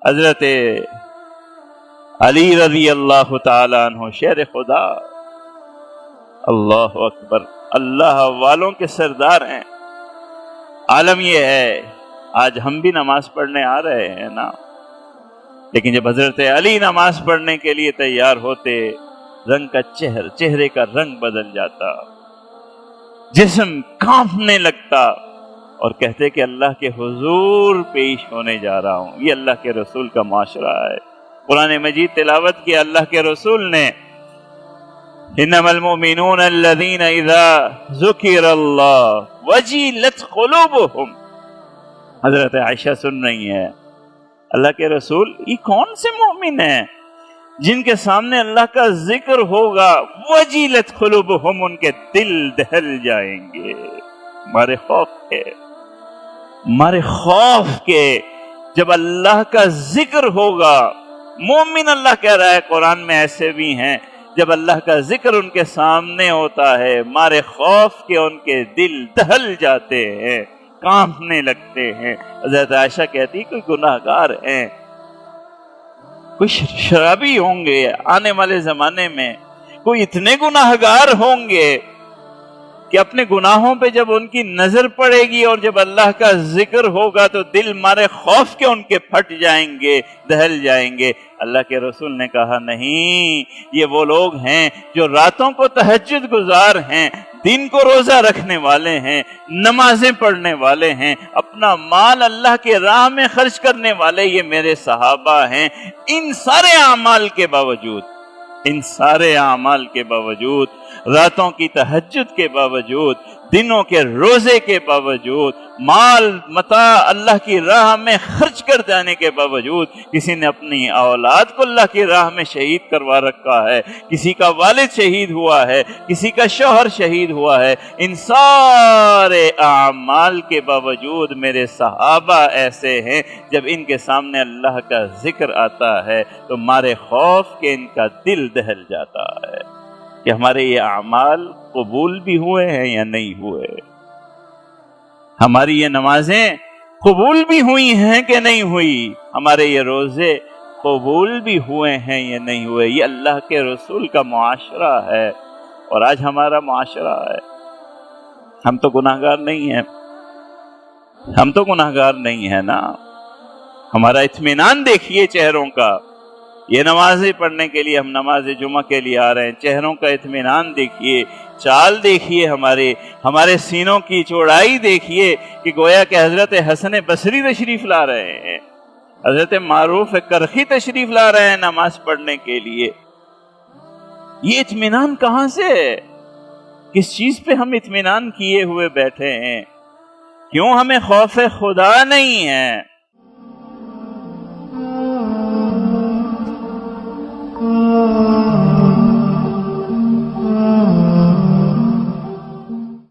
حضرت علی رضی اللہ تعالیٰ عنہ شیر خدا، اللہ اکبر، اللہ والوں کے سردار ہیں۔ عالم یہ ہے، آج ہم بھی نماز پڑھنے آ رہے ہیں نا، لیکن جب حضرت علی نماز پڑھنے کے لیے تیار ہوتے، رنگ کا چہرے کا رنگ بدل جاتا، جسم کانپنے لگتا، اور کہتے کہ اللہ کے حضور پیش ہونے جا رہا ہوں۔ یہ اللہ کے رسول کا معاشرہ ہے۔ قرآن مجید تلاوت کیا اللہ کے رسول نے، انما المؤمنون الذین اذا ذکر اللہ وجلت قلوبہم۔ حضرت عائشہ سن رہی ہیں، اللہ کے رسول یہ کون سے مومن ہیں جن کے سامنے اللہ کا ذکر ہوگا وجلت قلوبہم، ان کے دل دہل جائیں گے، ہمارے خوف کے جب اللہ کا ذکر ہوگا۔ مومن اللہ کہہ رہا ہے قرآن میں ایسے بھی ہیں جب اللہ کا ذکر ان کے سامنے ہوتا ہے، مارے خوف کے ان کے دل دہل جاتے ہیں، کانپنے لگتے ہیں۔ حضرت عائشہ کہتی کوئی گناہ گار ہیں، کوئی شرابی ہوں گے آنے والے زمانے میں، کوئی اتنے گناہ گار ہوں گے کہ اپنے گناہوں پہ جب ان کی نظر پڑے گی اور جب اللہ کا ذکر ہوگا تو دل مارے خوف کے ان کے پھٹ جائیں گے، دہل جائیں گے۔ اللہ کے رسول نے کہا نہیں، یہ وہ لوگ ہیں جو راتوں کو تہجد گزار ہیں، دن کو روزہ رکھنے والے ہیں، نمازیں پڑھنے والے ہیں، اپنا مال اللہ کے راہ میں خرچ کرنے والے، یہ میرے صحابہ ہیں۔ ان سارے اعمال کے باوجود، راتوں کی تہجد کے باوجود، دنوں کے روزے کے باوجود، مال متاع اللہ کی راہ میں خرچ کر جانے کے باوجود، کسی نے اپنی اولاد کو اللہ کی راہ میں شہید کروا رکھا ہے، کسی کا والد شہید ہوا ہے، کسی کا شوہر شہید ہوا ہے، ان سارے اعمال کے باوجود میرے صحابہ ایسے ہیں جب ان کے سامنے اللہ کا ذکر آتا ہے تو مارے خوف کے ان کا دل دہل جاتا ہے کہ ہمارے یہ اعمال قبول بھی ہوئے ہیں یا نہیں ہوئے، ہماری یہ نمازیں قبول بھی ہوئی ہیں کہ نہیں ہوئی، ہمارے یہ روزے قبول بھی ہوئے ہیں یا نہیں ہوئے۔ یہ اللہ کے رسول کا معاشرہ ہے، اور آج ہمارا معاشرہ ہے۔ ہم تو گناہگار نہیں ہیں نا، ہمارا اطمینان دیکھیے چہروں کا۔ یہ نمازیں پڑھنے کے لیے ہم نماز جمعہ کے لیے آ رہے ہیں، چہروں کا اطمینان دیکھیے، چال دیکھیے، ہمارے سینوں کی چوڑائی دیکھیے کہ گویا کہ حضرت حسن بصری تشریف لا رہے ہیں، حضرت معروف کرخی تشریف لا رہے ہیں نماز پڑھنے کے لیے۔ یہ اطمینان کہاں سے ہے؟ کس چیز پہ ہم اطمینان کیے ہوئے بیٹھے ہیں؟ کیوں ہمیں خوف خدا نہیں ہے؟